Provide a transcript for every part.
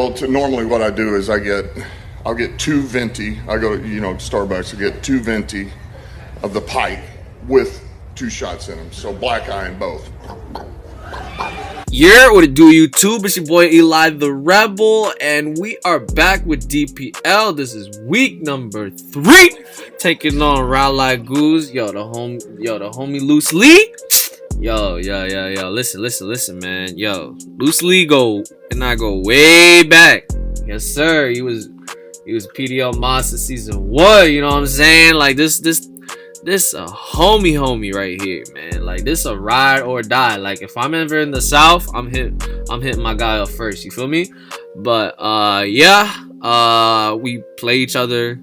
Well, normally what I do is I'll get two venti. I go to, Starbucks, I get two venti of the pike with 2 shots in them. So black eye in both. Yeah, what it do, YouTube? It's your boy Eli the Rebel, and we are back with DPL. This is week number 3, taking on Raleigh Goons. Yo, the homie Loose Lee. Yo. Listen, man. Yo, Loose Lee go way back. Yes, sir. He was PDL Monster season 1. You know what I'm saying? Like this a homie right here, man. Like this a ride or die. Like if I'm ever in the South, I'm hitting my guy up first. You feel me? But we play each other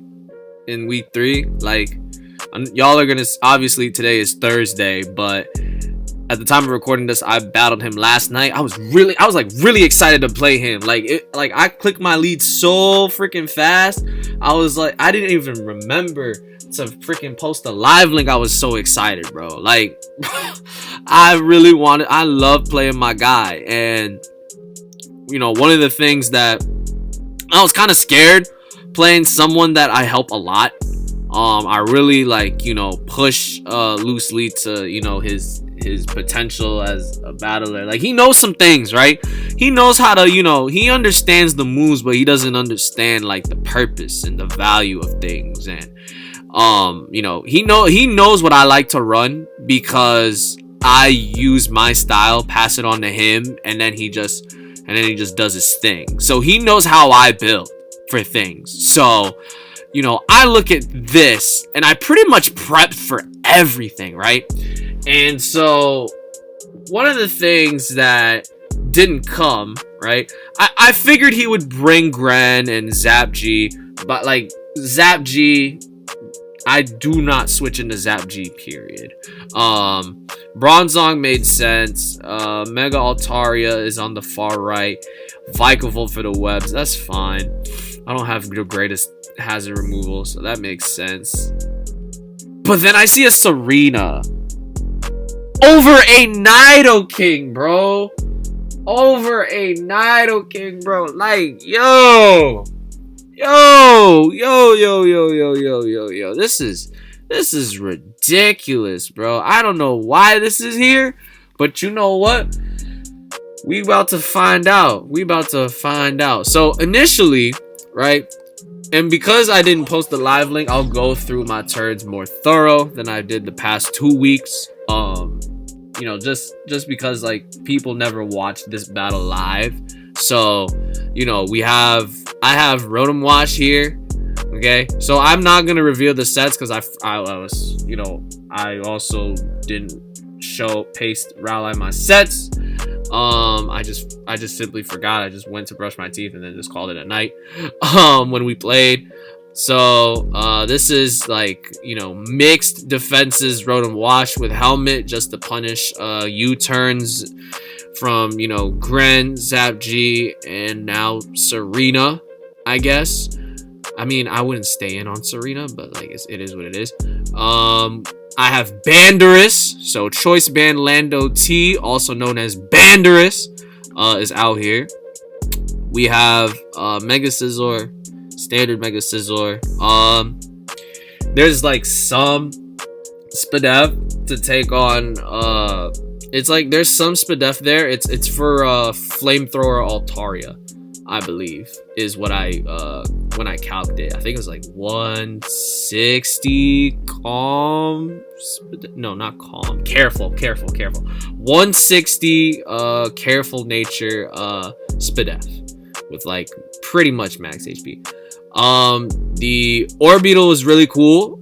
in week 3. Like y'all are gonna, obviously today is Thursday, but at the time of recording this, I battled him last night. I was really excited to play him. Like I clicked my lead so freaking fast. I was like, I didn't even remember to freaking post a live link. I was so excited, bro. Like I love playing my guy. And one of the things that I was kind of scared playing someone that I help a lot. I really push Loose Lee to his potential as a battler. Like he knows some things, right? He knows how to, he understands the moves, but he doesn't understand like the purpose and the value of things. And he knows what I like to run because I use my style, pass it on to him, and then he just does his thing. So he knows how I build for things. So I look at this and I pretty much prepped for everything, right? And so one of the things that didn't come, right? I figured he would bring Gren and Zap G, but like Zap G, I do not switch into Zap G, period. Bronzong made sense. Mega Altaria is on the far right. Vikavolt for the webs, that's fine. I don't have the greatest hazard removal, so that makes sense. But then I see a Serena over a Nidoking, bro. Over a Nidoking, bro. Like, yo. This is ridiculous, bro. I don't know why this is here, but you know what? We about to find out. So initially, right? And because I didn't post the live link, I'll go through my turns more thorough than I did the past 2 weeks. Just because like people never watched this battle live. So, I have Rotom Wash here. Okay, so I'm not gonna reveal the sets because I also didn't paste Raleigh my sets. I just simply forgot. I just went to brush my teeth and then just called it a night when we played. So this is mixed defenses Rotom Wash with helmet just to punish U-turns from Gren, Zap G, and now Serena, I guess. I mean, I wouldn't stay in on Serena, but like it is what it is. I have Banderous, so Choice Band Lando T, also known as Banderous, is out here. We have Mega Scizor, standard Mega Scizor. There's like some Spadef to take on. It's like there's some Spadef there. It's for Flamethrower Altaria, I believe, is what I when I calculated. I think it was like 160 calm. No, not calm. Careful. 160 careful nature Spadef with like pretty much max HP. The Orbeetle was really cool.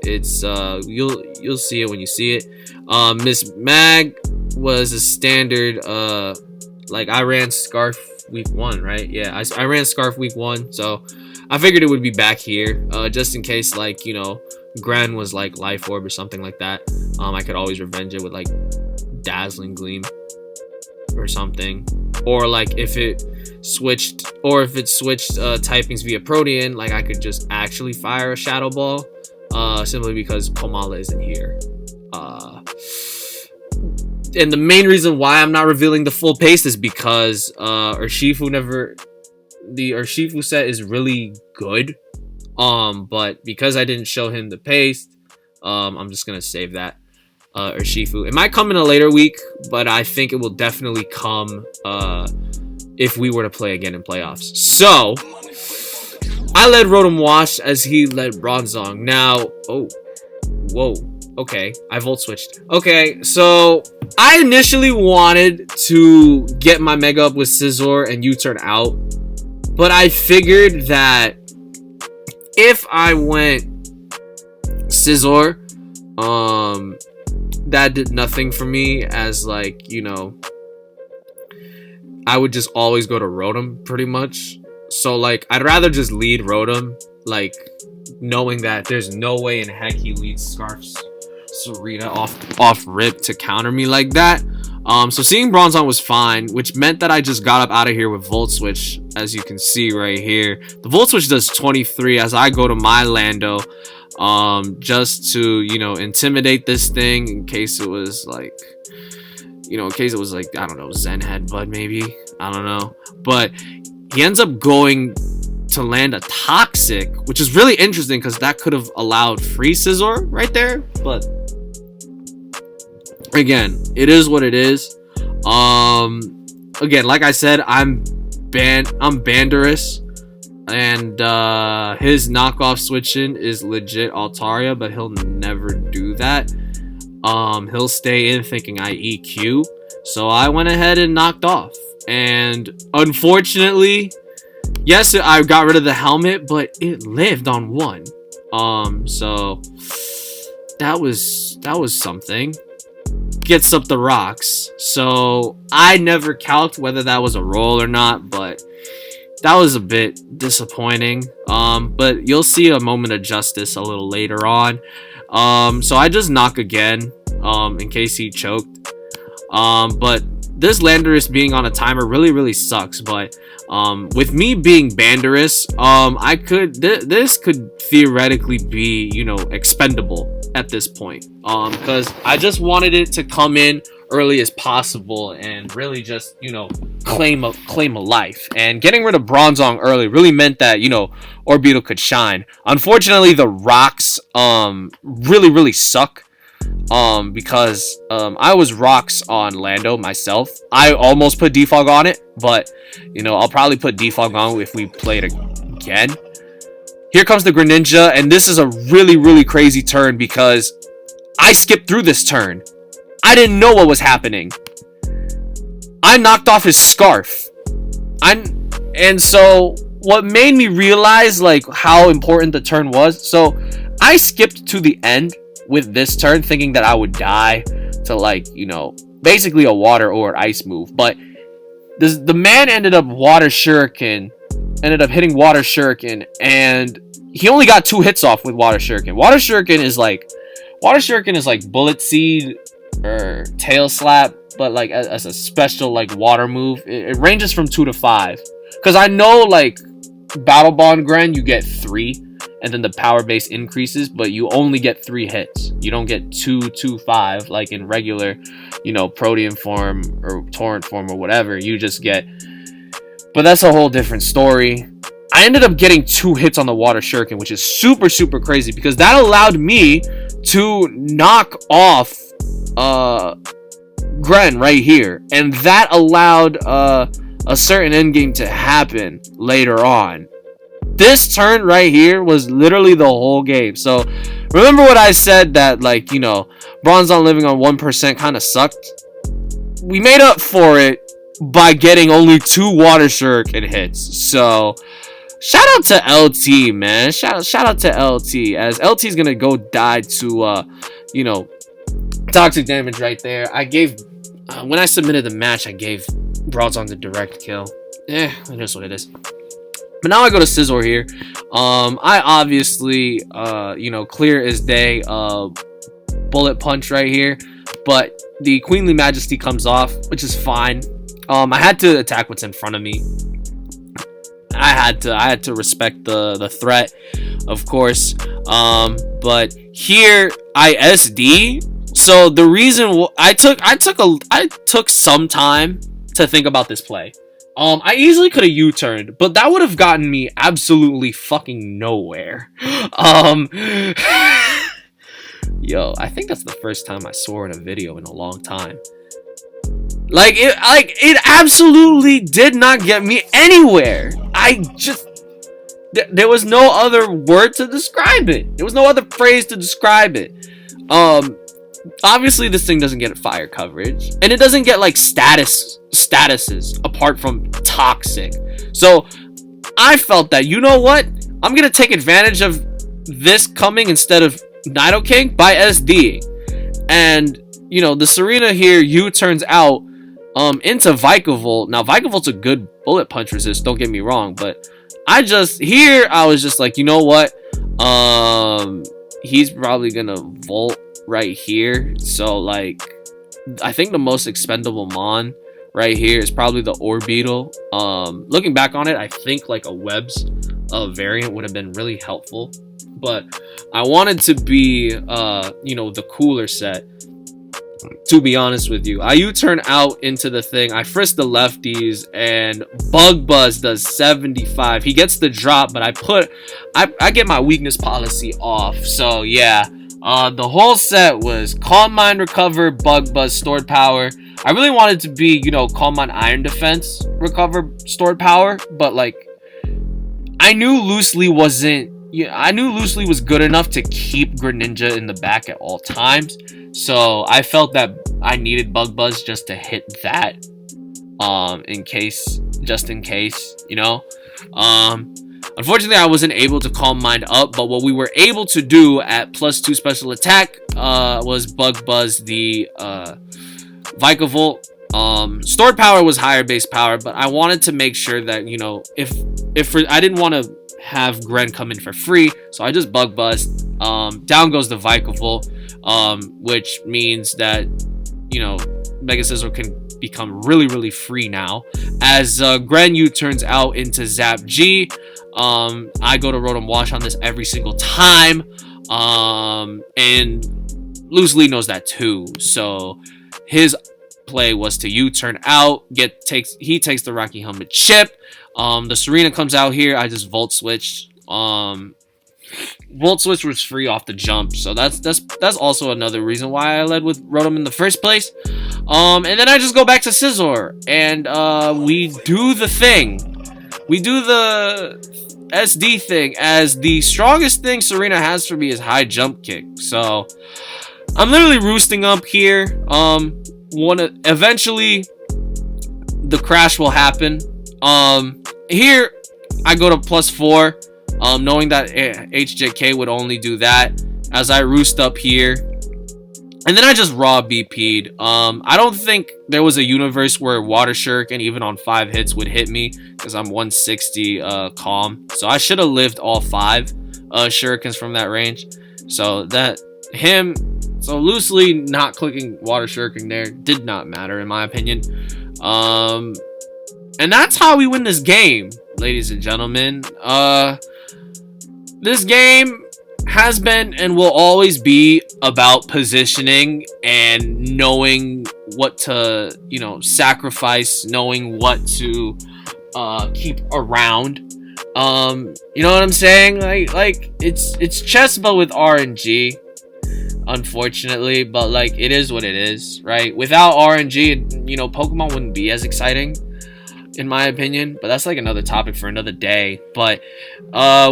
It's you'll see it when you see it. Miss Mag was a standard. I ran Scarf week 1, right? Yeah, I ran Scarf week 1, so I figured it would be back here, just in case Gren was like Life Orb or something like that. I could always revenge it with like Dazzling Gleam or something, or like if it switched typings via Protean, like I could just actually fire a Shadow Ball, simply because Komala isn't here. And the main reason why I'm not revealing the full paste is because the Urshifu set is really good. But because I didn't show him the paste, I'm just gonna save that. Urshifu. It might come in a later week, but I think it will definitely come if we were to play again in playoffs. So I led Rotom Wash as he led Bronzong. Now, whoa, okay, I volt switched. Okay, so I initially wanted to get my Mega up with Scizor and U-turn out, but I figured that if I went Scizor, that did nothing for me, as like, you know, I would just always go to Rotom pretty much. So like, I'd rather just lead Rotom, like knowing that there's no way in heck he leads Scarf's Sarita off rip to counter me like that. So seeing Bronzong was fine, which meant that I just got up out of here with Volt Switch, as you can see right here. The Volt Switch does 23 as I go to my Lando, just to, you know, intimidate this thing in case it was like, you know, in case it was like, I don't know, Zen Headbutt maybe, I don't know. But he ends up going to land a Toxic, which is really interesting because that could have allowed free Scizor right there. But again, it is what it is. Again, like I said, I'm Banderous, and his knockoff switching is legit Altaria, but he'll never do that. He'll stay in thinking I EQ, so I went ahead and knocked off. And unfortunately, yes, I got rid of the helmet, but it lived on one. So that was something. Gets up the rocks. So I never calced whether that was a roll or not, but that was a bit disappointing. But you'll see a moment of justice a little later on. So I just knock again, in case he choked. But this Landorus being on a timer really sucks. But with me being Banderous, this could theoretically be, you know, expendable at this point, because I just wanted it to come in early as possible and really just, you know, claim a life. And getting rid of Bronzong early really meant that, you know, Orbeetle could shine. Unfortunately, the rocks really suck, because I was rocks on Lando myself. I almost put defog on it, but you know, I'll probably put defog on if we play it again. Here comes the Greninja, and this is a really crazy turn because I skipped through this turn. I didn't know what was happening. I knocked off his Scarf. And so what made me realize like how important the turn was, so I skipped to the end with this turn thinking that I would die to, like, you know, basically a water or ice move. But the man ended up hitting Water Shuriken, and he only got 2 hits off with Water Shuriken. Water Shuriken is like Bullet Seed or Tail Slap, but like as a special like water move. It ranges from 2 to 5. Because I know like Battle Bond Gren, you get 3, and then the power base increases, but you only get 3 hits. You don't get 2, 5 like in regular, you know, Protean form or Torrent form or whatever. You just get, but that's a whole different story. I ended up getting 2 hits on the Water Shuriken, which is super crazy because that allowed me to knock off Gren right here, and that allowed a certain endgame to happen later on. This turn right here was literally the whole game. So remember what I said, that like, you know, Bronzong living on 1% kind of sucked? We made up for it by getting only 2 Water Shuriken hits. So shout out to LT, man. Shout out to LT, as LT is gonna go die to you know, toxic damage right there. I gave when I submitted the match, I gave Bronzong the direct kill. It is what it is. But now I go to Scizor here. I obviously, you know, clear as day, bullet punch right here. But the Queenly Majesty comes off, which is fine. I had to attack what's in front of me. I had to respect the threat, of course. But here I SD. So So the reason I took some time to think about this play. I easily could have U-turned, but that would have gotten me absolutely fucking nowhere. Yo, I think that's the first time I swore in a video in a long time. It absolutely did not get me anywhere. There was no other word to describe it. There was no other phrase to describe it. Obviously this thing doesn't get fire coverage, and it doesn't get like statuses apart from toxic. So I felt that, you know what, I'm gonna take advantage of this coming instead of Nido King by SD. And you know, the Serena here U-turns out into Vikavolt. Now Vikavolt's a good bullet punch resist, don't get me wrong, but I was just like, you know what, he's probably gonna Volt right here. So like, I think the most expendable Mon right here is probably the Orbeetle. Looking back on it, I think like a Webs variant would have been really helpful, but I wanted to be you know, the cooler set, to be honest with you. I U-turn out into the thing, I frisk the lefties, and Bug Buzz does 75. He gets the drop, but I get my weakness policy off. So yeah, the whole set was Calm Mind, Recover, Bug Buzz, Stored Power. I really wanted to be, you know, Calm Mind, Iron Defense, Recover, Stored Power, but like, I knew Loosely was good enough to keep Greninja in the back at all times. So I felt that I needed Bug Buzz just to hit that, just in case, you know. Unfortunately, I wasn't able to Calm Mind up, but what we were able to do at +2 special attack was Bug Buzz the Vikavolt. Stored power was higher base power, but I wanted to make sure that, you know, if I didn't want to have Gren come in for free, so I just Bug Buzzed. Down goes the Vikavolt, which means that, you know, Mega Scizor can become really free now, as Gren U-turns out into Zap G. I go to Rotom Wash on this every single time, and Loosely knows that too, so his play was to U-turn out, he takes the Rocky Helmet chip. The Serena comes out here, I just Volt Switch. Volt Switch was free off the jump, so that's also another reason why I led with Rotom in the first place. And then I just go back to Scizor, and we do the thing. We do the SD thing, as the strongest thing Serena has for me is high jump kick. So I'm literally roosting up here. Eventually the crash will happen. Here I go to +4, knowing that HJK would only do that, as I roost up here, and then I just raw BP'd. I don't think there was a universe where Water Shuriken even on 5 hits would hit me, because I'm 160 calm, so I should have lived all 5 Shurikens from that range. So Loosely not clicking Water Shuriken there did not matter in my opinion. And that's how we win this game, ladies and gentlemen. This game has been and will always be about positioning and knowing what to, you know, sacrifice, knowing what to keep around. You know what I'm saying? Like it's chess but with RNG, unfortunately, but like, it is what it is, right? Without RNG, you know, Pokemon wouldn't be as exciting, in my opinion, but that's like another topic for another day. But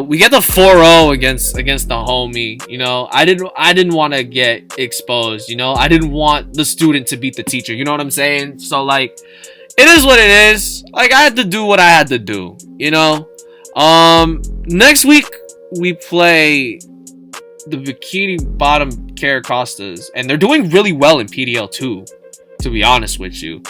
we get the 4-0 against the homie. You know, I didn't want to get exposed. You know, I didn't want the student to beat the teacher. You know what I'm saying? So like, it is what it is. Like, I had to do what I had to do. You know. Next week we play the Bikini Bottom Caracostas, and they're doing really well in PDL too, to be honest with you.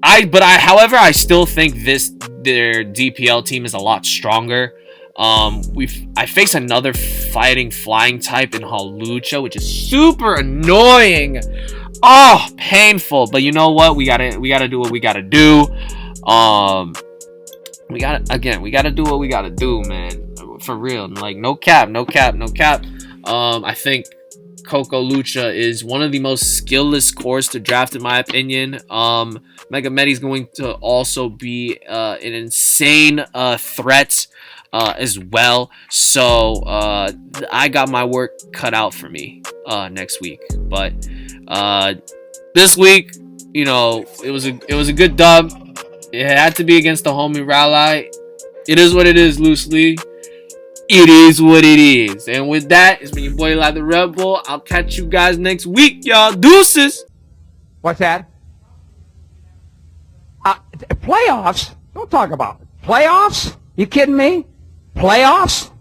However, I still think their DPL team is a lot stronger. I face another fighting flying type in Hawlucha, which is super annoying. Oh, painful. But you know what? We gotta do what we gotta do. We gotta do what we gotta do, man. For real. Like, no cap. I think Coco Lucha is one of the most skillless cores to draft, in my opinion. Mega Medi is going to also be an insane threat as well. So I got my work cut out for me next week. But this week, you know, it was a good dub. It had to be against the homie Raleigh. It is what it is, loosely. It is what it is. And with that, it's been your boy Eli the Rebel. I'll catch you guys next week, y'all. Deuces. What's that? Playoffs? Don't talk about it. Playoffs? You kidding me? Playoffs?